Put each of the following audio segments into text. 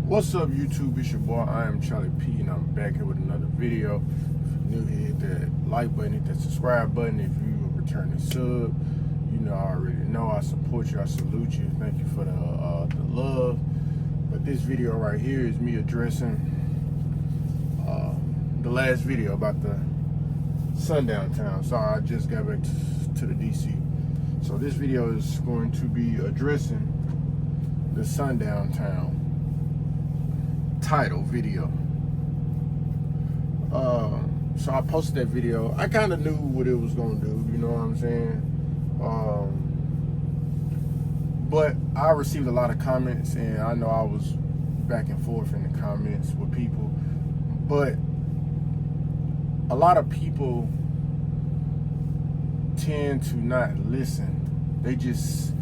What's up, YouTube? It's your boy, I am Charlie P, and I'm back here with another video. If you're new here, hit that like button, hit that subscribe button. If you a returning sub, you know I already know I support you, I salute you. Thank you for the love. But this video right here is me addressing the last video about the sundown town. Sorry, I just got back to the DC. So this video is going to be addressing the sundown town title video. So I posted that video. I kind of knew what it was gonna do, you know what I'm saying? But I received a lot of comments, and I know I was back and forth in the comments with people, but a lot of people tend to not listen. They just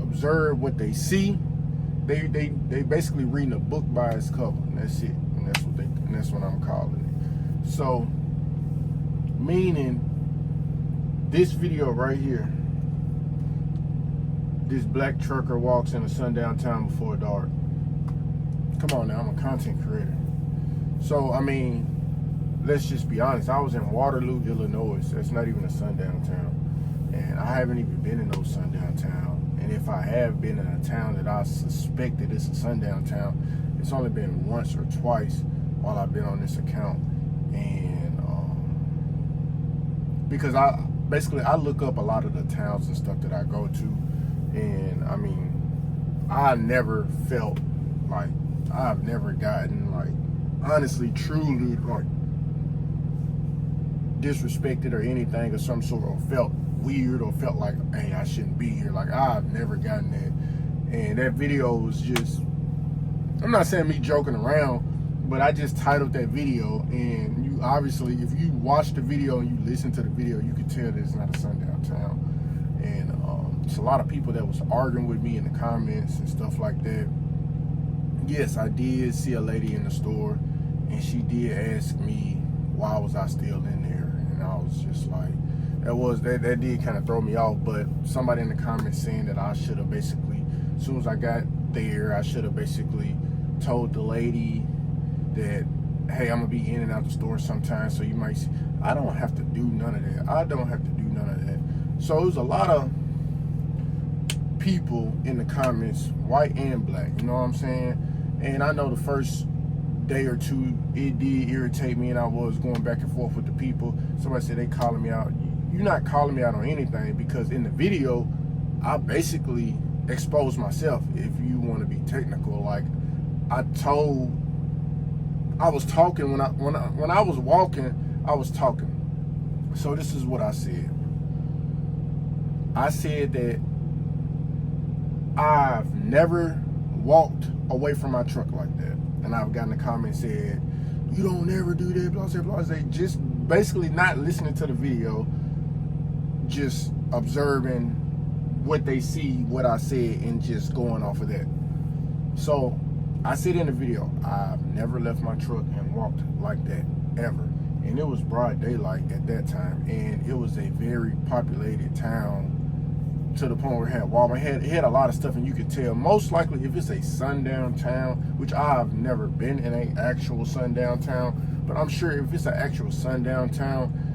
observe what they see. They basically reading a book by its cover, and that's it. And that's what I'm calling it. So, meaning this video right here, this black trucker walks in a sundown town before dark. Come on now, I'm a content creator. So I mean, let's just be honest. I was in Waterloo, Illinois. That's not even a sundown town, and I haven't even been in no sundown town. And if I have been in a town that I suspected is a sundown town, it's only been once or twice while I've been on this account. And because I look up a lot of the towns and stuff that I go to, and I mean, I never felt like, I've never gotten like, honestly, truly like disrespected or anything, or some sort of felt weird or felt like, hey, I shouldn't be here. Like, I've never gotten that. And that video was just, I'm not saying me joking around, but I just titled that video, and you obviously, if you watch the video and you listen to the video, you can tell that it's not a sundown town. And it's a lot of people that was arguing with me in the comments and stuff like that. Yes, I did see a lady in the store, and she did ask me why was I still in there, and I was just like, that did kind of throw me off. But somebody in the comments saying that I should have basically, as soon as I got there, I should have basically told the lady that, hey, I'm gonna be in and out the store sometimes, so you might see. I don't have to do none of that. I don't have to do none of that. So it was a lot of people in the comments, white and black, you know what I'm saying? And I know the first day or two, it did irritate me, and I was going back and forth with the people. Somebody said they calling me out. You're not calling me out on anything, because in the video, I basically exposed myself, if you want to be technical. Like, I was talking when I was walking, I was talking. So this is what I said. I said that I've never walked away from my truck like that. And I've gotten a comment said, you don't ever do that, blah, blah, blah. They just basically not listening to the video, just observing what they see, what I said, and just going off of that. So I said in the video, I've never left my truck and walked like that, ever. And it was broad daylight at that time, and it was a very populated town, to the point where it had Walmart. It had a lot of stuff, and you could tell, most likely, if it's a sundown town, which I've never been in an actual sundown town, but I'm sure if it's an actual sundown town,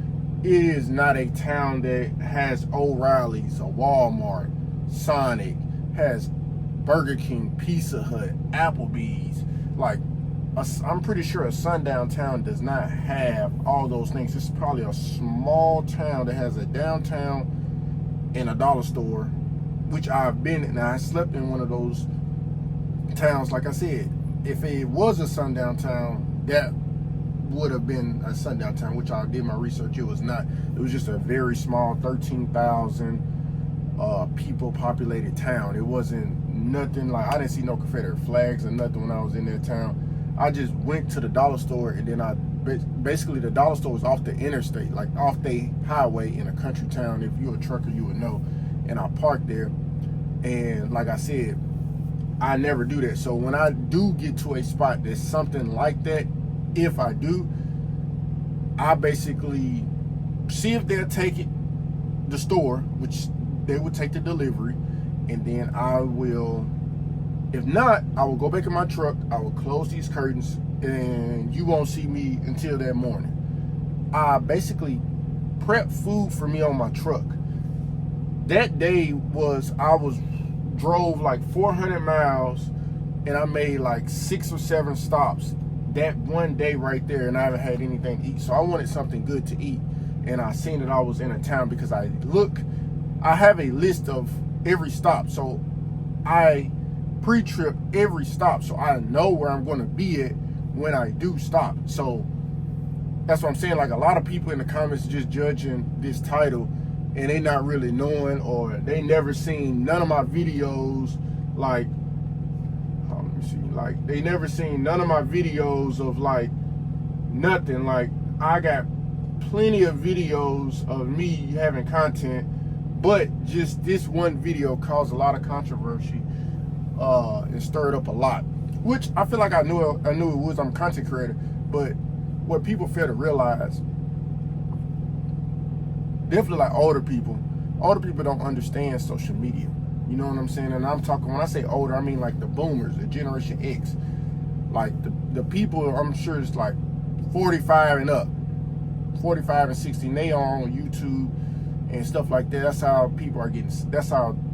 it is not a town that has O'Reilly's, a Walmart, Sonic, has Burger King, Pizza Hut, Applebee's. Like, I'm pretty sure a sundown town does not have all those things. It's probably a small town that has a downtown and a dollar store, which I've been in. I slept in one of those towns. Like I said, if it was a sundown town, that would have been a sundown town, which I did my research. It was not. It was just a very small 13,000 people populated town. It wasn't nothing like, I didn't see no Confederate flags or nothing when I was in that town. I just went to the dollar store, and then basically the dollar store was off the interstate, like off the highway in a country town. If you're a trucker, you would know. And I parked there, and like I said, I never do that. So when I do get to a spot that's something like that, if I do, I basically see if they'll take it, the store, which they would take the delivery, and then I will If not, I will go back in my truck, I will close these curtains, and you won't see me until that morning. I basically prep food for me on my truck. That day drove like 400 miles, and I made like 6 or 7 stops that one day right there, and I haven't had anything to eat. So I wanted something good to eat, and I seen that I was in a town because I have a list of every stop. So I pre-trip every stop, so I know where I'm going to be at when I do stop. So that's what I'm saying. Like, a lot of people in the comments just judging this title, and they not really knowing, or they never seen none of my videos. Like, let me see, like, they never seen none of my videos of like nothing. Like, I got plenty of videos of me having content, but just this one video caused a lot of controversy and stirred up a lot, which I feel like I knew it was. I'm a content creator, but what people fail to realize, definitely like older people don't understand social media. You know what I'm saying? And I'm talking, when I say older, I mean like the boomers, the Generation X. Like the people, I'm sure it's like 45 and up, 45 and 60, and they are on YouTube and stuff like that. That's how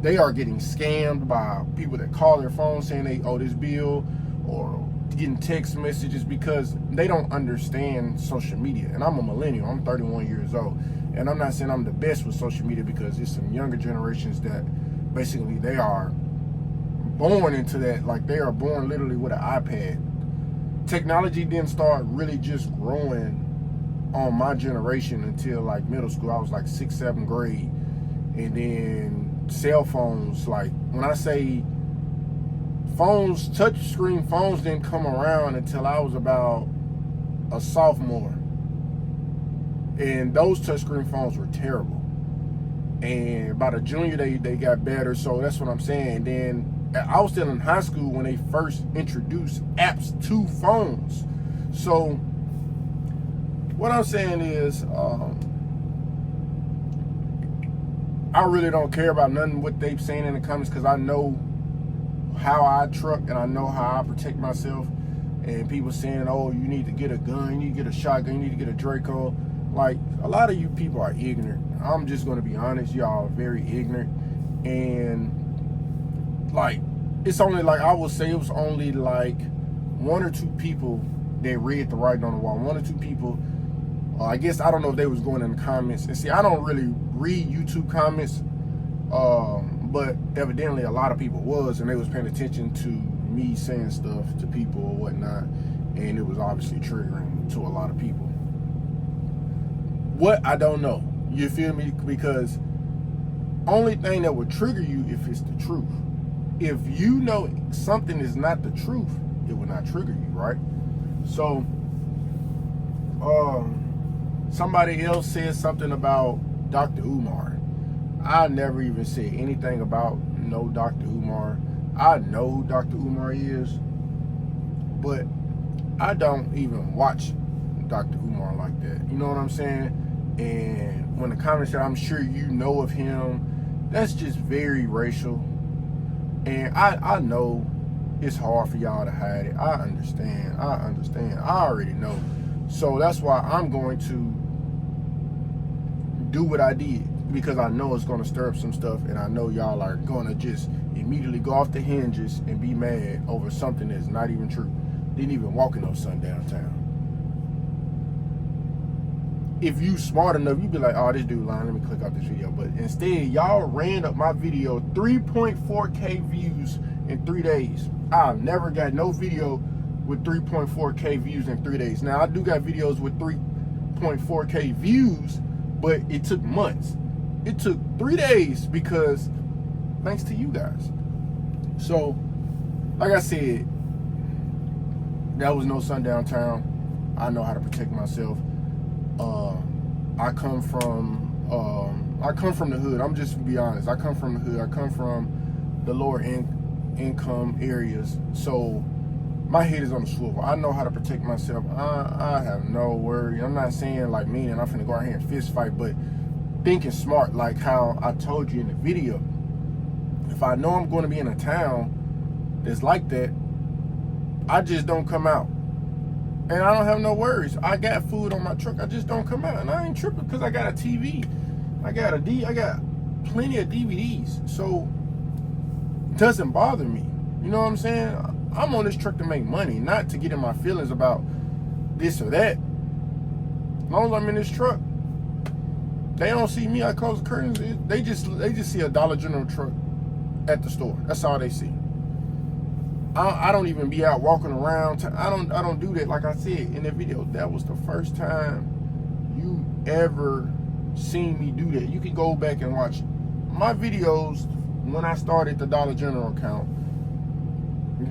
they are getting scammed by people that call their phone saying they owe this bill, or getting text messages, because they don't understand social media. And I'm a millennial, I'm 31 years old, and I'm not saying I'm the best with social media, because there's some younger generations that basically they are born into that. Like, they are born literally with an iPad. Technology didn't start really just growing on my generation until like middle school. I was like 6th, 7th grade. And then cell phones, like, when I say phones, touchscreen phones didn't come around until I was about a sophomore. And those touchscreen phones were terrible. And by the junior, they got better. So that's what I'm saying. Then I was still in high school when they first introduced apps to phones. So what I'm saying is, I really don't care about nothing what they've saying in the comments, because I know how I truck and I know how I protect myself. And people saying, oh, you need to get a gun, you need to get a shotgun, you need to get a Draco. Like, a lot of you people are ignorant. I'm just going to be honest. Y'all are very ignorant. And like, it's only like, I will say it was only like 1 or 2 people that read the writing on the wall. 1 or 2 people. I guess, I don't know if they was going in the comments. And see, I don't really read YouTube comments. But evidently a lot of people was, and they was paying attention to me saying stuff to people or whatnot. And it was obviously triggering to a lot of people. What? I don't know. You feel me? Because only thing that would trigger you if it's the truth. If you know something is not the truth, it will not trigger you, right? So, somebody else said something about Dr. Umar. I never even said anything about no Dr. Umar. I know who Dr. Umar is, but I don't even watch Dr. Umar like that. You know what I'm saying? And when the comments said, I'm sure you know of him, that's just very racial. And I know it's hard for y'all to hide it. I understand. I already know. So that's why I'm going to do what I did, because I know it's going to stir up some stuff, and I know y'all are going to just immediately go off the hinges and be mad over something that's not even true. Didn't even walk in no sundown town. If you smart enough, you'd be like, oh, this dude lying, let me click out this video. But instead, y'all ran up my video 3.4K views in 3 days. I've never got no video with 3.4K views in 3 days. Now, I do got videos with 3.4K views, but it took months. It took 3 days, because thanks to you guys. So, like I said, that was no sundown town. I know how to protect myself. I come from the hood. I'm just gonna be honest. I come from the hood. I come from the lower income areas. So my head is on the swivel. I know how to protect myself. I have no worry. I'm not saying like meaning I'm finna go out here and fist fight, but thinking smart, like how I told you in the video. If I know I'm going to be in a town, that's like that, I just don't come out. And I don't have no worries. I got food on my truck. I just don't come out. And I ain't tripping because I got a TV. I got plenty of DVDs. So it doesn't bother me. You know what I'm saying? I'm on this truck to make money, not to get in my feelings about this or that. As long as I'm in this truck, they don't see me. I close the curtains. They just see a Dollar General truck at the store. That's all they see. I don't even be out walking around. I don't do that. Like I said in the video, that was the first time you ever seen me do that. You can go back and watch my videos when I started the Dollar General account.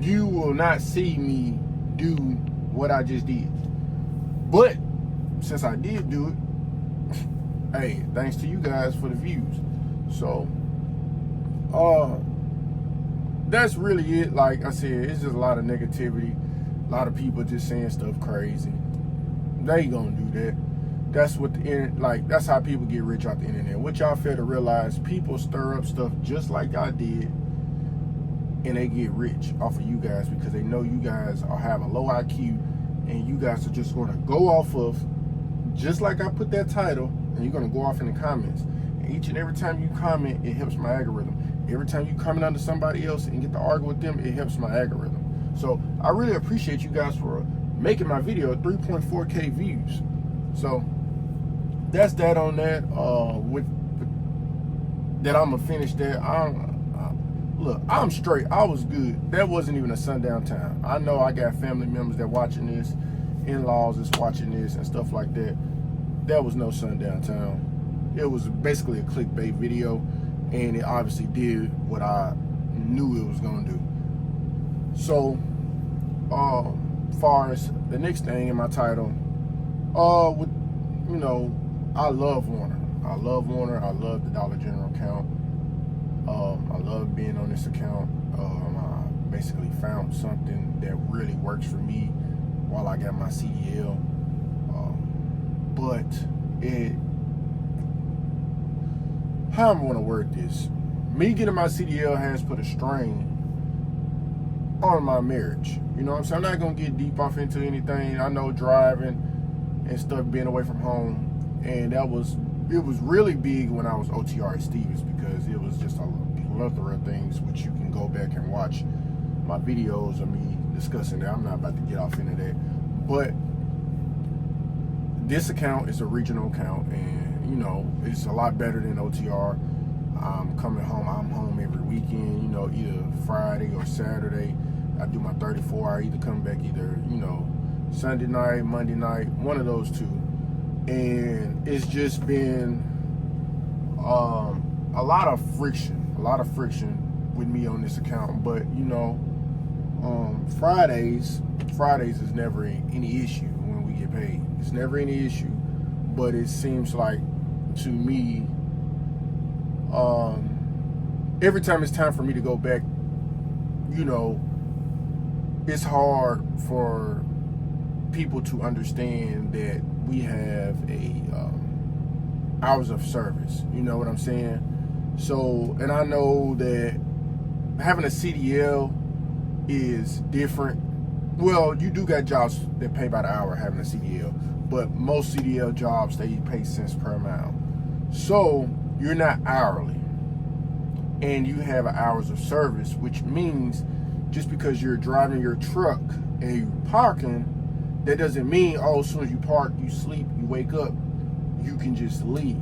You will not see me do what I just did. But since I did do it, hey, thanks to you guys for the views. So, that's really it. Like I said, it's just a lot of negativity, a lot of people just saying stuff crazy. They ain't gonna do that. That's what that's how people get rich off the internet. What y'all fail to realize, people stir up stuff just like I did, and they get rich off of you guys because they know you guys have a low IQ, and you guys are just gonna go off of, just like I put that title, and you're gonna go off in the comments. And each and every time you comment, it helps my algorithm. Every time you comment under somebody else and get to argue with them, it helps my algorithm. So I really appreciate you guys for making my video 3.4K views. So that's that on that. With that, I'm gonna finish that. Look, I'm straight. I was good. That wasn't even a sundown time. I know I got family members that watching this, in-laws that's watching this and stuff like that. That was no sundown time. It was basically a clickbait video. And it obviously did what I knew it was gonna do. So, far as the next thing in my title, I love Werner. I love Werner. I love the Dollar General account. I love being on this account. I basically found something that really works for me while I got my CDL. But how I'm going to word this, me getting my CDL has put a strain on my marriage. You know what I'm saying? I'm not going to get deep off into anything. I know driving and stuff, being away from home, and it was really big when I was OTR at Stevens, because it was just a plethora of things which you can go back and watch my videos of me discussing that. I'm not about to get off into that. But this account is a regional account, and it's a lot better than OTR. I'm coming home. I'm home every weekend, either Friday or Saturday. I do my 34. I either come back either, Sunday night, Monday night, one of those two. And it's just been a lot of friction with me on this account. But, Fridays is never any issue when we get paid. It's never any issue. But it seems like, to me, every time it's time for me to go back, it's hard for people to understand that we have hours of service. You know what I'm saying? So, and I know that having a CDL is different. Well, you do got jobs that pay by the hour having a CDL, but most CDL jobs, they pay cents per mile. So you're not hourly, and you have hours of service, which means just because you're driving your truck and you're parking, that doesn't mean, as soon as you park, you sleep, you wake up, you can just leave.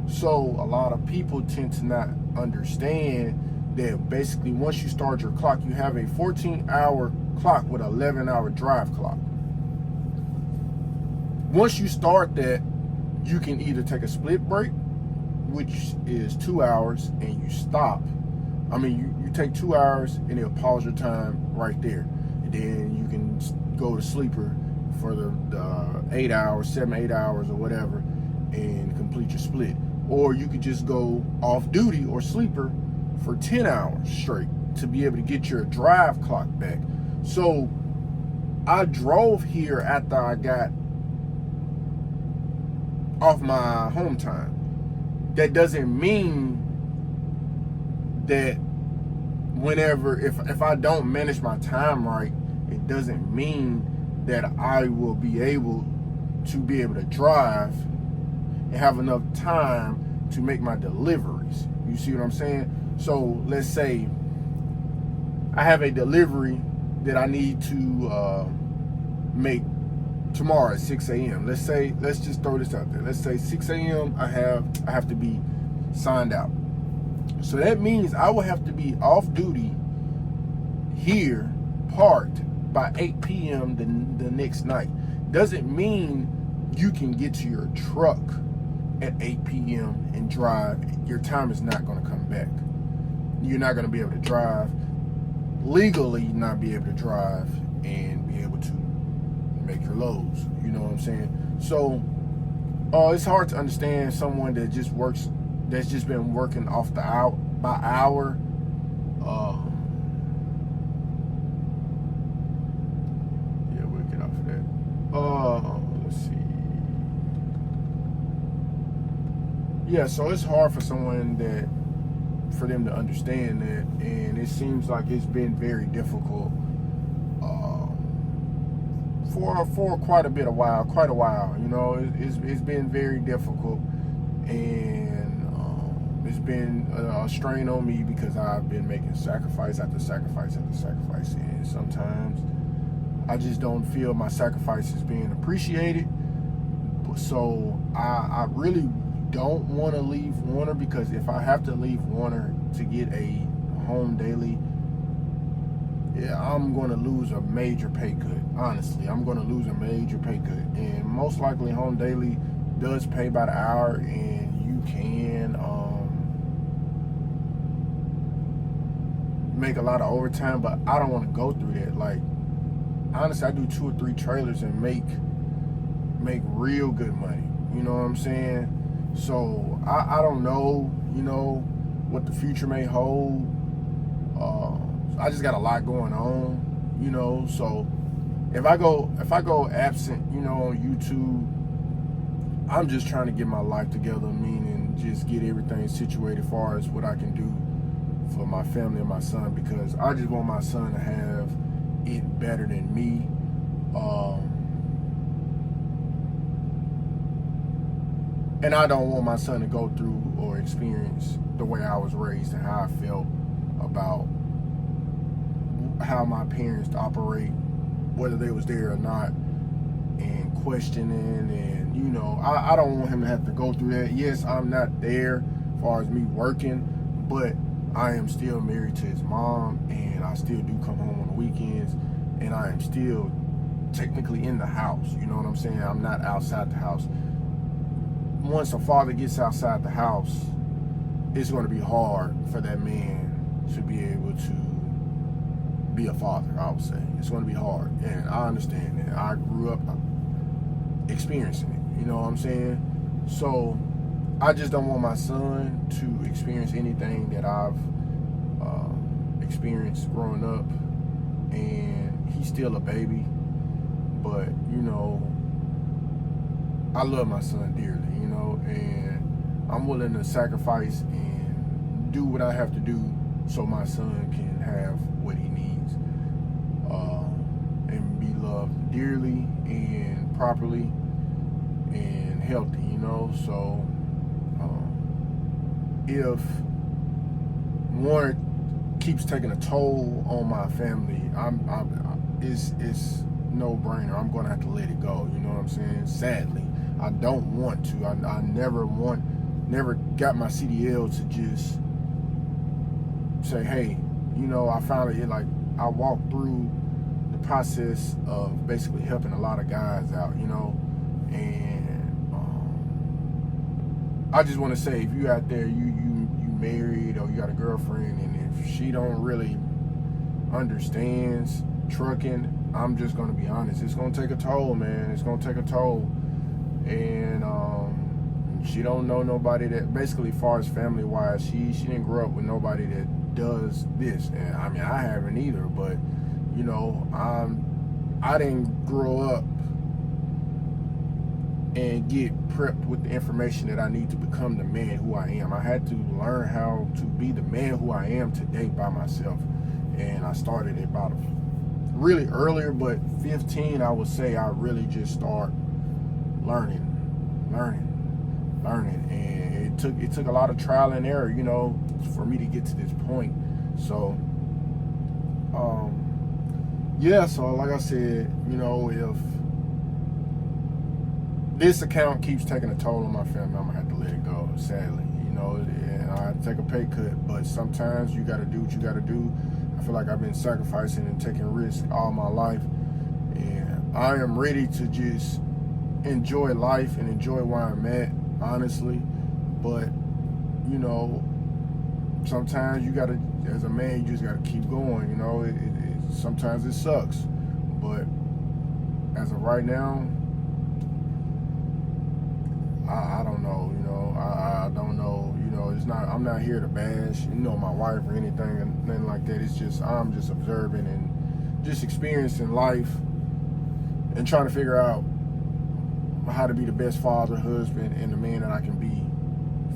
So a lot of people tend to not understand that basically once you start your clock, you have a 14-hour clock with an 11-hour drive clock. Once you start that, you can either take a split break, which is 2 hours, and you stop. You take 2 hours and it'll pause your time right there. And then you can go to sleeper for the 8 hours, 7-8 hours or whatever, and complete your split. Or you could just go off duty or sleeper for 10 hours straight to be able to get your drive clock back. So I drove here after I got off my home time. That doesn't mean that whenever, if I don't manage my time right, it doesn't mean that I will be able to drive and have enough time to make my deliveries. You see what I'm saying? So let's say I have a delivery that I need to make tomorrow at 6 a.m. Let's just throw this out there. Let's say 6 a.m. I have to be signed out. So that means I will have to be off duty here, parked by 8 p.m. the next night. Doesn't mean you can get to your truck at 8 p.m. and drive. Your time is not going to come back. You're not going to be able to drive legally, not be able to drive and be able to make your loads. You know what I'm saying? So it's hard to understand someone that just works, that's just been working off the hour by hour. Yeah, we'll get off of that. Let's see. Yeah, so it's hard for for them to understand that, and it seems like it's been very difficult for quite a while. You know, it's been very difficult, and it's been a strain on me because I've been making sacrifice after sacrifice after sacrifice, and sometimes I just don't feel my sacrifice is being appreciated. So I really don't want to leave Werner, because if I have to leave Werner to get a home daily, yeah, I'm going to lose a major pay cut. Honestly, I'm going to lose a major pay cut. And most likely home daily does pay by the hour, and you can make a lot of overtime, but I don't want to go through that. Like, honestly, I do 2 or 3 trailers and make real good money. You know what I'm saying? So I don't know, you know, what the future may hold. I just got a lot going on, you know. So if I go absent, you know, on YouTube, I'm just trying to get my life together, meaning just get everything situated as far as what I can do for my family and my son, because I just want my son to have it better than me. And I don't want my son to go through or experience the way I was raised and how I felt about how my parents operate, whether they was there or not, and questioning, and, you know, I don't want him to have to go through that. Yes, I'm not there as far as me working, but I am still married to his mom, and I still do come home on the weekends, and I am still technically in the house. You know what I'm saying? I'm not outside the house. Once a father gets outside the house, it's going to be hard for that man to be able to be a father, I would say. It's going to be hard, and I understand that. I grew up experiencing it, you know what I'm saying? So I just don't want my son to experience anything that I've experienced growing up, and he's still a baby, but, you know, I love my son dearly, you know, and I'm willing to sacrifice and do what I have to do so my son can have what he needs, and be loved dearly and properly and healthy, you know. So if Werner keeps taking a toll on my family, it's no brainer. I'm gonna have to let it go. You know what I'm saying? Sadly, I don't want to. I never got my CDL to just say, hey, you know, I walked through the process of basically helping a lot of guys out, you know, and I just want to say, if you out there, you married, or you got a girlfriend, and if she don't really understands trucking, I'm just gonna be honest, it's gonna take a toll, man. It's gonna take a toll, and she don't know nobody that, basically, as far as family wise, she didn't grow up with nobody that does this, and I mean, I haven't either. But, you know, I didn't grow up and get prepped with the information that I need to become the man who I am. I had to learn how to be the man who I am today by myself. and I started it about really earlier, but 15, I would say I really just start learning, and it took a lot of trial and error, you know, for me to get to this point. So, yeah. So like I said, you know, if this account keeps taking a toll on my family, I'm gonna have to let it go, sadly. You know, and I have to take a pay cut, but sometimes you gotta do what you gotta do. I feel like I've been sacrificing and taking risks all my life, and I am ready to just enjoy life and enjoy where I'm at, honestly. But, you know, sometimes you gotta, as a man, you just gotta keep going, you know. Sometimes it sucks, but as of right now, I don't know, you know. I don't know, you know. It's not. I'm not here to bash, you know, my wife or anything, and nothing like that. It's just I'm just observing and just experiencing life and trying to figure out how to be the best father, husband, and the man that I can be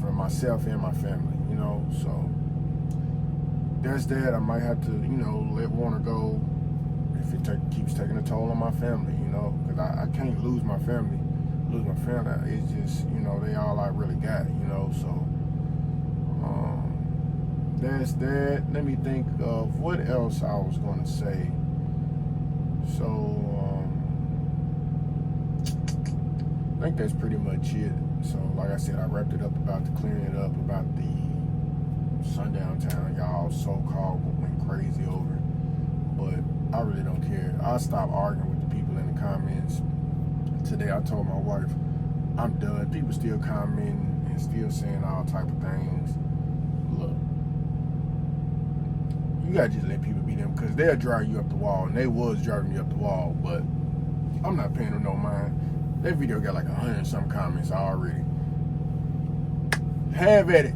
for myself and my family, you know. So that's that. I might have to, you know, let Werner go if it keeps taking a toll on my family, you know, because I can't lose my family. It's just, you know, they all I really got, you know. So that's that. Let me think of what else I was going to say. So I think that's pretty much it. So like I said, I wrapped it up about the clearing it up about the sundown town. Y'all so-called went crazy over it, but I really don't care. I stopped arguing with the people in the comments. Today I told my wife I'm done. People still commenting and still saying all type of things. Look, you gotta just let people be them, because they'll drive you up the wall, and they was driving me up the wall, but I'm not paying them no mind. That video got like 100 and some comments already. Have at it.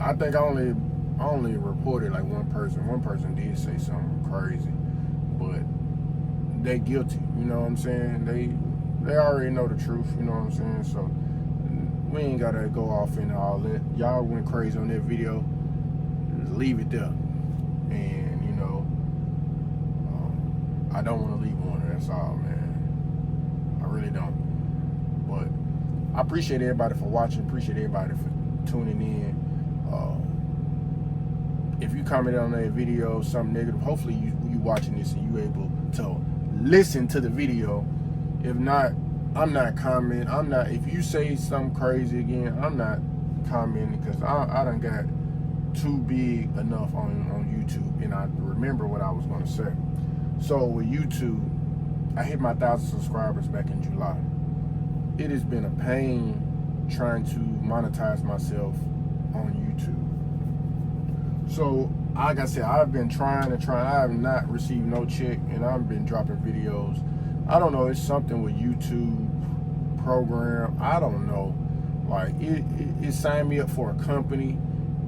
I think I only reported like one person. One person did say something crazy, but they guilty. You know what I'm saying? They already know the truth. You know what I'm saying? So we ain't gotta go off into all that. Y'all went crazy on that video. Just leave it there. And you know, I don't want to leave Werner. That's all, man. I really don't. But I appreciate everybody for watching. Appreciate everybody for tuning in. If you commented on that video something negative, hopefully you watching this and you able to listen to the video. If not, I'm not commenting. If you say something crazy again, I'm not commenting, because I done got too big enough on YouTube, and I remember what I was going to say. So with YouTube, I hit my 1,000 subscribers back in July. It has been a pain trying to monetize myself on YouTube. So, like I said, I've been trying. I have not received no check, and I've been dropping videos. I don't know, it's something with YouTube program. I don't know. Like, it signed me up for a company,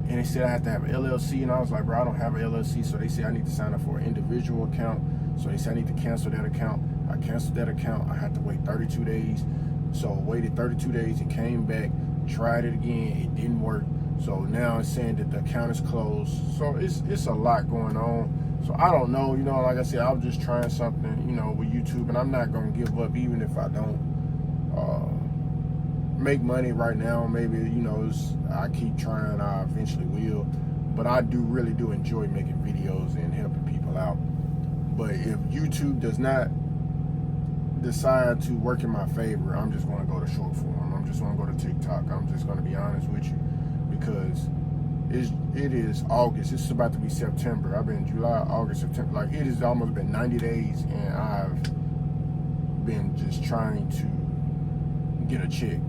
and they said I have to have an LLC, and I was like, bro, I don't have an LLC. So they said I need to sign up for an individual account. So they said I need to cancel that account. I canceled that account. I had to wait 32 days. So I waited 32 days and came back, tried it again. It didn't work. So now it's saying that the account is closed. So it's a lot going on. So I don't know, you know, like I said, I was just trying something, you know, with YouTube, and I'm not going to give up even if I don't make money right now. Maybe, you know, I keep trying, I eventually will. But I really do enjoy making videos and helping people out. But if YouTube does not decide to work in my favor, I'm just going to go to short form. I'm just going to go to TikTok. I'm just going to be honest with you, because it is August. It's about to be September. I've been July, August, September. Like, it has almost been 90 days, and I've been just trying to get a check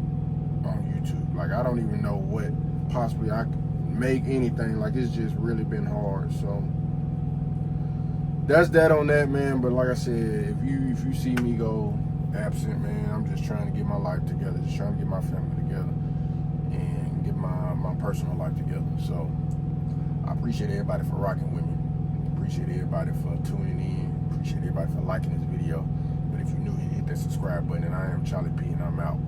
on YouTube. Like, I don't even know what possibly I could make anything. Like, it's just really been hard. So that's that on that, man. But like I said, if you see me go absent, man, I'm just trying to get my life together, just trying to get my family together and get my personal life together. So I appreciate everybody for rocking with me. Appreciate everybody for tuning in. Appreciate everybody for liking this video. But if you're new, hit that subscribe button. And I am Charlie P, and I'm out.